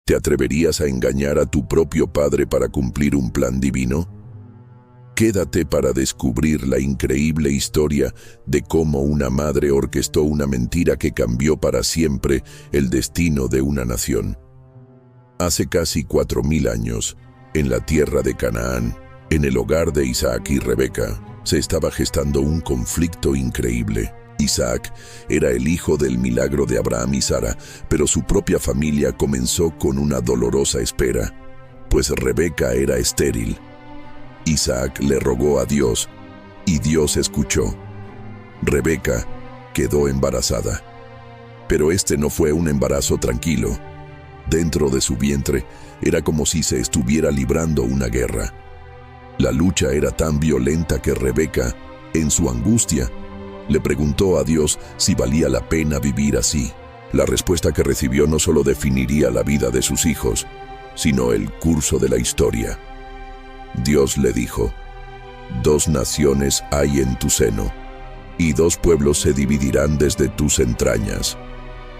¿Te atreverías a engañar a tu propio padre para cumplir un plan divino? Quédate para descubrir la increíble historia de cómo una madre orquestó una mentira que cambió para siempre el destino de una nación. Hace casi 4000 años, en la tierra de Canaán, en el hogar de Isaac y Rebeca, se estaba gestando un conflicto increíble. Isaac era el hijo del milagro de Abraham y Sara, pero su propia familia comenzó con una dolorosa espera, pues Rebeca era estéril. Isaac le rogó a Dios, y Dios escuchó. Rebeca quedó embarazada, pero este no fue un embarazo tranquilo. Dentro de su vientre era como si se estuviera librando una guerra. La lucha era tan violenta que Rebeca, en su angustia, le preguntó a Dios si valía la pena vivir así. La respuesta que recibió no solo definiría la vida de sus hijos, sino el curso de la historia. Dios le dijo: 2 naciones hay en tu seno, y 2 pueblos se dividirán desde tus entrañas.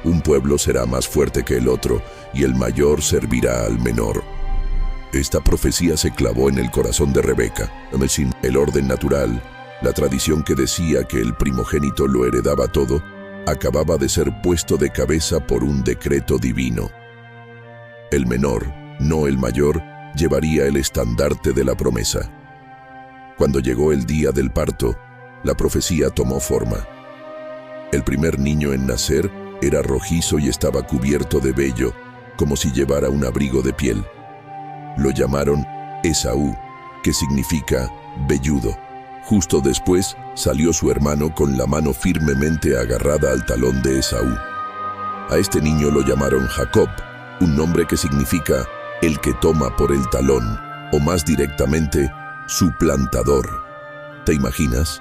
Un pueblo será más fuerte que el otro, y el mayor servirá al menor. Esta profecía se clavó en el corazón de Rebeca. El orden natural, la tradición que decía que el primogénito lo heredaba todo, acababa de ser puesto de cabeza por un decreto divino. El menor, no el mayor, llevaría el estandarte de la promesa. Cuando llegó el día del parto, la profecía tomó forma. El primer niño en nacer era rojizo y estaba cubierto de vello, como si llevara un abrigo de piel. Lo llamaron Esaú, que significa velludo. Justo después salió su hermano con la mano firmemente agarrada al talón de Esaú. A este niño lo llamaron Jacob, un nombre que significa el que toma por el talón, o más directamente, suplantador. ¿Te imaginas?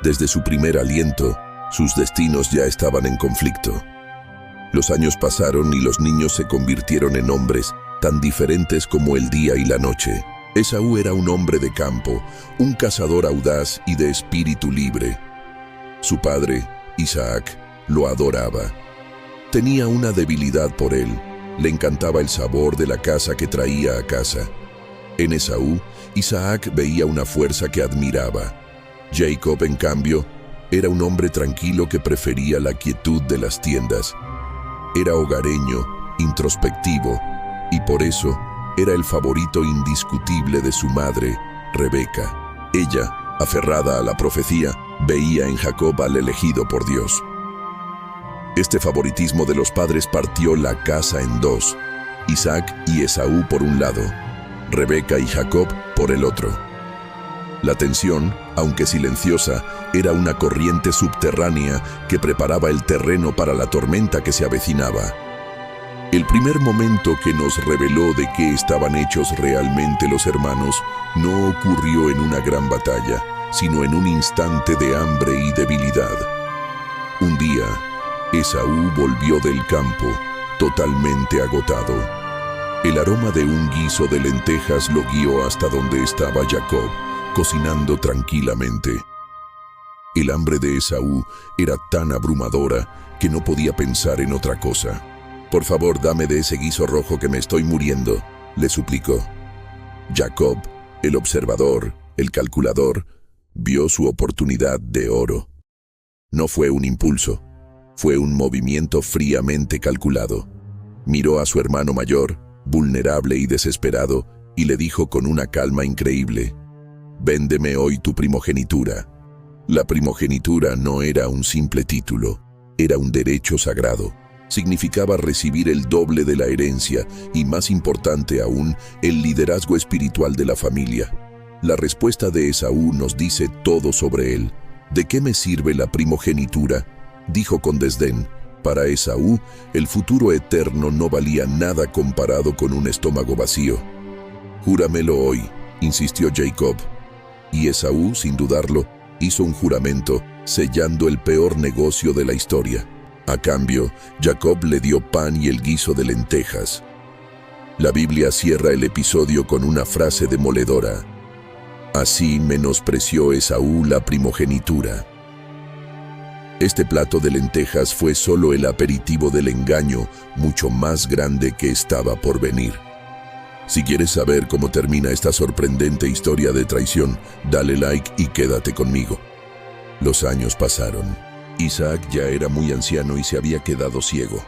Desde su primer aliento, sus destinos ya estaban en conflicto. Los años pasaron y los niños se convirtieron en hombres tan diferentes como el día y la noche. Esaú era un hombre de campo, un cazador audaz y de espíritu libre. Su padre, Isaac, lo adoraba. Tenía una debilidad por él. Le encantaba el sabor de la caza que traía a casa. En Esaú, Isaac veía una fuerza que admiraba. Jacob, en cambio, era un hombre tranquilo que prefería la quietud de las tiendas. Era hogareño, introspectivo, y por eso era el favorito indiscutible de su madre, Rebeca. Ella, aferrada a la profecía, veía en Jacob al elegido por Dios. Este favoritismo de los padres partió la casa en 2, Isaac y Esaú por un lado, Rebeca y Jacob por el otro. La tensión, aunque silenciosa, era una corriente subterránea que preparaba el terreno para la tormenta que se avecinaba. El primer momento que nos reveló de qué estaban hechos realmente los hermanos no ocurrió en una gran batalla, sino en un instante de hambre y debilidad. Un día, Esaú volvió del campo, totalmente agotado. El aroma de un guiso de lentejas lo guió hasta donde estaba Jacob, cocinando tranquilamente. El hambre de Esaú era tan abrumadora que no podía pensar en otra cosa. «Por favor, dame de ese guiso rojo que me estoy muriendo», le suplicó. Jacob, el observador, el calculador, vio su oportunidad de oro. No fue un impulso, fue un movimiento fríamente calculado. Miró a su hermano mayor, vulnerable y desesperado, y le dijo con una calma increíble: «Véndeme hoy tu primogenitura». La primogenitura no era un simple título, era un derecho sagrado. Significaba recibir el doble de la herencia y, más importante aún, el liderazgo espiritual de la familia. La respuesta de Esaú nos dice todo sobre él. «¿De qué me sirve la primogenitura?», dijo con desdén. Para Esaú, el futuro eterno no valía nada comparado con un estómago vacío. «Júramelo hoy», insistió Jacob. Y Esaú, sin dudarlo, hizo un juramento, sellando el peor negocio de la historia. A cambio, Jacob le dio pan y el guiso de lentejas. La Biblia cierra el episodio con una frase demoledora: «Así menospreció Esaú la primogenitura». Este plato de lentejas fue solo el aperitivo del engaño mucho más grande que estaba por venir. Si quieres saber cómo termina esta sorprendente historia de traición, dale like y quédate conmigo. Los años pasaron. Isaac ya era muy anciano y se había quedado ciego.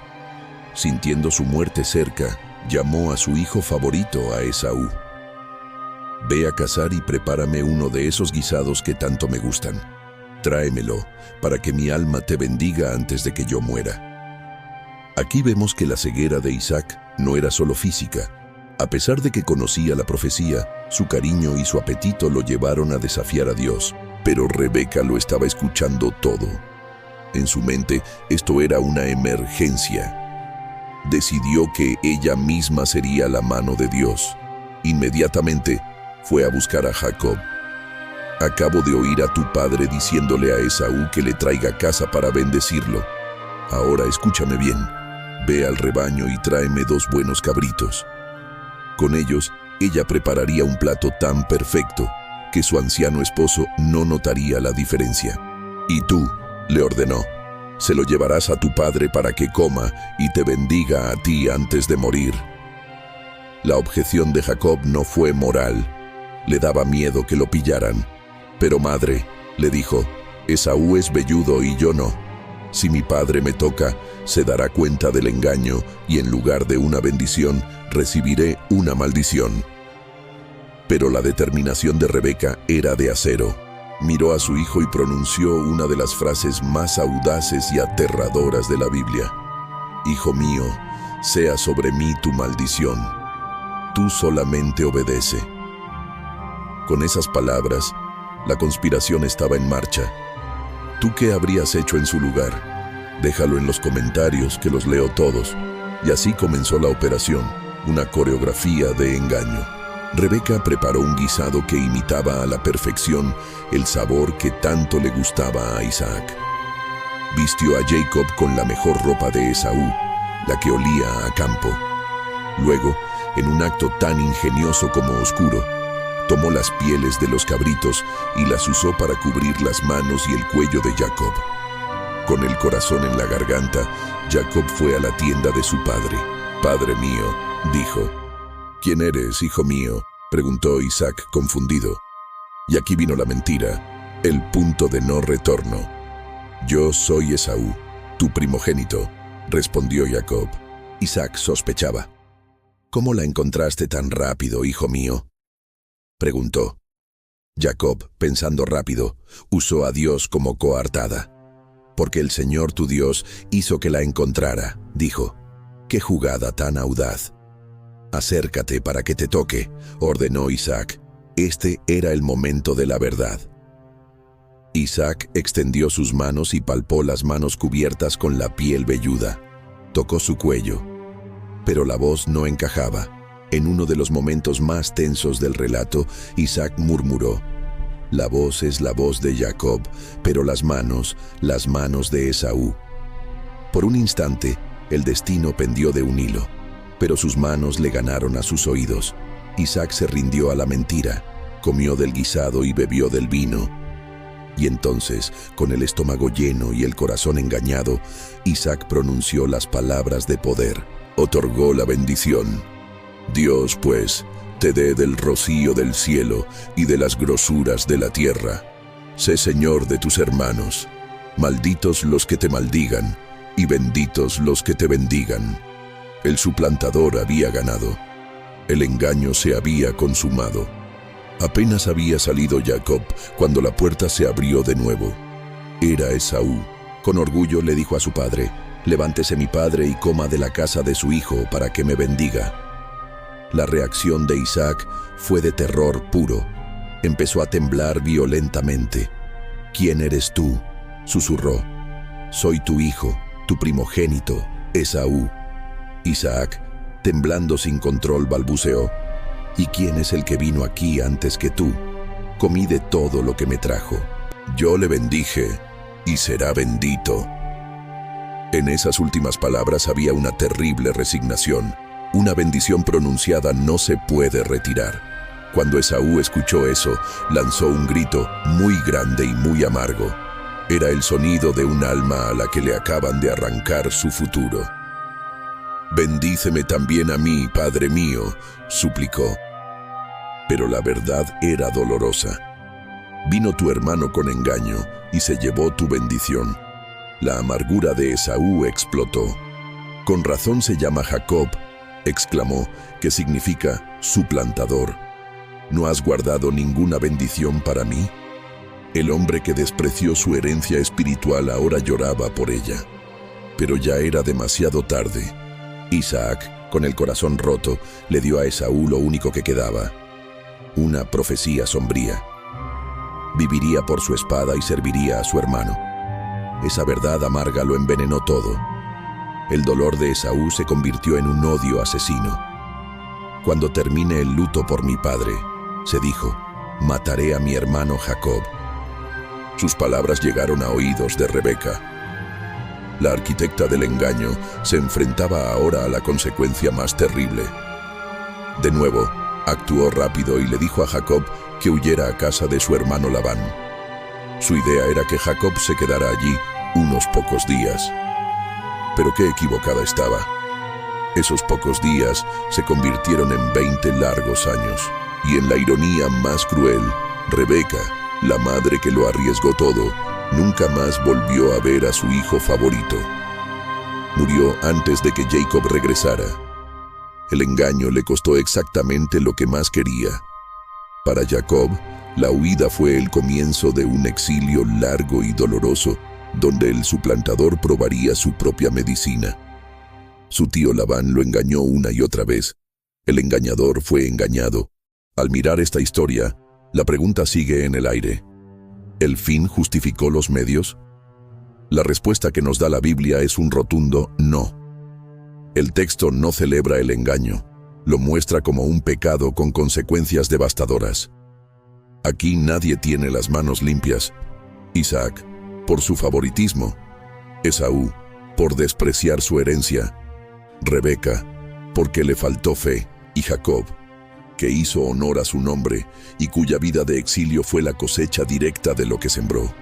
Sintiendo su muerte cerca, llamó a su hijo favorito, a Esaú. «Ve a cazar y prepárame uno de esos guisados que tanto me gustan. Tráemelo, para que mi alma te bendiga antes de que yo muera». Aquí vemos que la ceguera de Isaac no era solo física. A pesar de que conocía la profecía, su cariño y su apetito lo llevaron a desafiar a Dios. Pero Rebeca lo estaba escuchando todo. En su mente, esto era una emergencia. Decidió que ella misma sería la mano de Dios. Inmediatamente, fue a buscar a Jacob. «Acabo de oír a tu padre diciéndole a Esaú que le traiga caza para bendecirlo. Ahora escúchame bien. Ve al rebaño y tráeme 2 buenos cabritos». Con ellos, ella prepararía un plato tan perfecto que su anciano esposo no notaría la diferencia. «Y tú», le ordenó, «se lo llevarás a tu padre para que coma y te bendiga a ti antes de morir». La objeción de Jacob no fue moral. Le daba miedo que lo pillaran. «Pero madre», le dijo, «Esaú es velludo y yo no. Si mi padre me toca, se dará cuenta del engaño y en lugar de una bendición, recibiré una maldición». Pero la determinación de Rebeca era de acero. Miró a su hijo y pronunció una de las frases más audaces y aterradoras de la Biblia. «Hijo mío, sea sobre mí tu maldición. Tú solamente obedece». Con esas palabras, la conspiración estaba en marcha. ¿Tú qué habrías hecho en su lugar? Déjalo en los comentarios, que los leo todos. Y así comenzó la operación, una coreografía de engaño. Rebeca preparó un guisado que imitaba a la perfección el sabor que tanto le gustaba a Isaac. Vistió a Jacob con la mejor ropa de Esaú, la que olía a campo. Luego, en un acto tan ingenioso como oscuro, tomó las pieles de los cabritos y las usó para cubrir las manos y el cuello de Jacob. Con el corazón en la garganta, Jacob fue a la tienda de su padre. «Padre mío», dijo. «¿Quién eres, hijo mío?», preguntó Isaac confundido. Y aquí vino la mentira, el punto de no retorno. «Yo soy Esaú, tu primogénito», respondió Jacob. Isaac sospechaba. «¿Cómo la encontraste tan rápido, hijo mío?», preguntó. Jacob, pensando rápido, usó a Dios como coartada. «Porque el Señor tu Dios hizo que la encontrara», dijo. «¡Qué jugada tan audaz!». «Acércate para que te toque», ordenó Isaac. Este era el momento de la verdad. Isaac extendió sus manos y palpó las manos cubiertas con la piel velluda. Tocó su cuello, pero la voz no encajaba. En uno de los momentos más tensos del relato, Isaac murmuró: «La voz es la voz de Jacob, pero las manos de Esaú». Por un instante, el destino pendió de un hilo, pero sus manos le ganaron a sus oídos. Isaac se rindió a la mentira, comió del guisado y bebió del vino. Y entonces, con el estómago lleno y el corazón engañado, Isaac pronunció las palabras de poder. Otorgó la bendición. «Dios, pues, te dé del rocío del cielo y de las grosuras de la tierra. Sé señor de tus hermanos. Malditos los que te maldigan, y benditos los que te bendigan». El suplantador había ganado. El engaño se había consumado. Apenas había salido Jacob cuando la puerta se abrió de nuevo. Era Esaú. Con orgullo le dijo a su padre: «Levántese mi padre y coma de la casa de su hijo para que me bendiga». La reacción de Isaac fue de terror puro. Empezó a temblar violentamente. «¿Quién eres tú?», susurró. «Soy tu hijo, tu primogénito, Esaú». Isaac, temblando sin control, balbuceó: «¿Y quién es el que vino aquí antes que tú? Comí de todo lo que me trajo. Yo le bendije, y será bendito». En esas últimas palabras había una terrible resignación. Una bendición pronunciada no se puede retirar. Cuando Esaú escuchó eso, lanzó un grito muy grande y muy amargo. Era el sonido de un alma a la que le acaban de arrancar su futuro. «Bendíceme también a mí, Padre mío», suplicó. Pero la verdad era dolorosa. Vino tu hermano con engaño y se llevó tu bendición. La amargura de Esaú explotó. «Con razón se llama Jacob», exclamó, que significa suplantador. «¿No has guardado ninguna bendición para mí?». El hombre que despreció su herencia espiritual ahora lloraba por ella. Pero ya era demasiado tarde. Isaac, con el corazón roto, le dio a Esaú lo único que quedaba: una profecía sombría. Viviría por su espada y serviría a su hermano. Esa verdad amarga lo envenenó todo. El dolor de Esaú se convirtió en un odio asesino. «Cuando termine el luto por mi padre», se dijo, «mataré a mi hermano Jacob». Sus palabras llegaron a oídos de Rebeca. La arquitecta del engaño se enfrentaba ahora a la consecuencia más terrible. De nuevo, actuó rápido y le dijo a Jacob que huyera a casa de su hermano Labán. Su idea era que Jacob se quedara allí unos pocos días. Pero qué equivocada estaba. Esos pocos días se convirtieron en 20 largos años. Y en la ironía más cruel, Rebeca, la madre que lo arriesgó todo, nunca más volvió a ver a su hijo favorito. Murió antes de que Jacob regresara. El engaño le costó exactamente lo que más quería. Para Jacob, la huida fue el comienzo de un exilio largo y doloroso, donde el suplantador probaría su propia medicina. Su tío Labán lo engañó una y otra vez. El engañador fue engañado. Al mirar esta historia, la pregunta sigue en el aire. ¿El fin justificó los medios? La respuesta que nos da la Biblia es un rotundo no. El texto no celebra el engaño, lo muestra como un pecado con consecuencias devastadoras. Aquí nadie tiene las manos limpias. Isaac, por su favoritismo; Esaú, por despreciar su herencia; Rebeca, porque le faltó fe; y Jacob, que hizo honor a su nombre y cuya vida de exilio fue la cosecha directa de lo que sembró.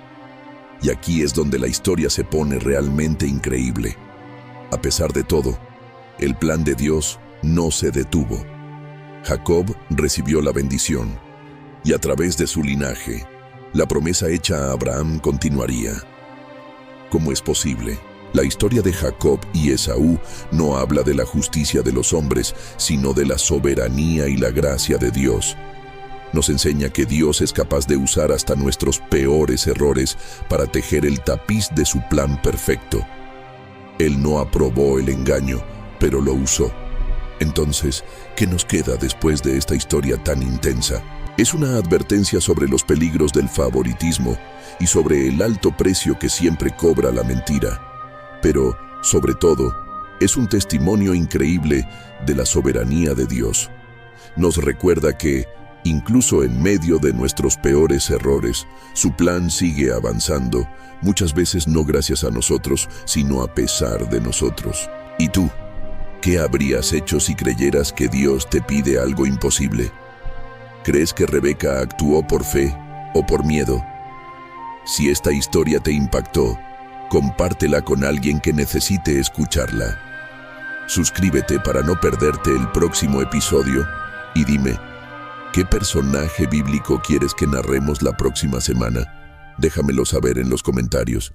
Y aquí es donde la historia se pone realmente increíble. A pesar de todo, el plan de Dios no se detuvo. Jacob recibió la bendición, y a través de su linaje, la promesa hecha a Abraham continuaría. ¿Cómo es posible? La historia de Jacob y Esaú no habla de la justicia de los hombres, sino de la soberanía y la gracia de Dios. Nos enseña que Dios es capaz de usar hasta nuestros peores errores para tejer el tapiz de su plan perfecto. Él no aprobó el engaño, pero lo usó. Entonces, ¿qué nos queda después de esta historia tan intensa? Es una advertencia sobre los peligros del favoritismo y sobre el alto precio que siempre cobra la mentira. Pero, sobre todo, es un testimonio increíble de la soberanía de Dios. Nos recuerda que, incluso en medio de nuestros peores errores, su plan sigue avanzando, muchas veces no gracias a nosotros, sino a pesar de nosotros. ¿Y tú? ¿Qué habrías hecho si creyeras que Dios te pide algo imposible? ¿Crees que Rebeca actuó por fe o por miedo? Si esta historia te impactó, compártela con alguien que necesite escucharla. Suscríbete para no perderte el próximo episodio y dime, ¿qué personaje bíblico quieres que narremos la próxima semana? Déjamelo saber en los comentarios.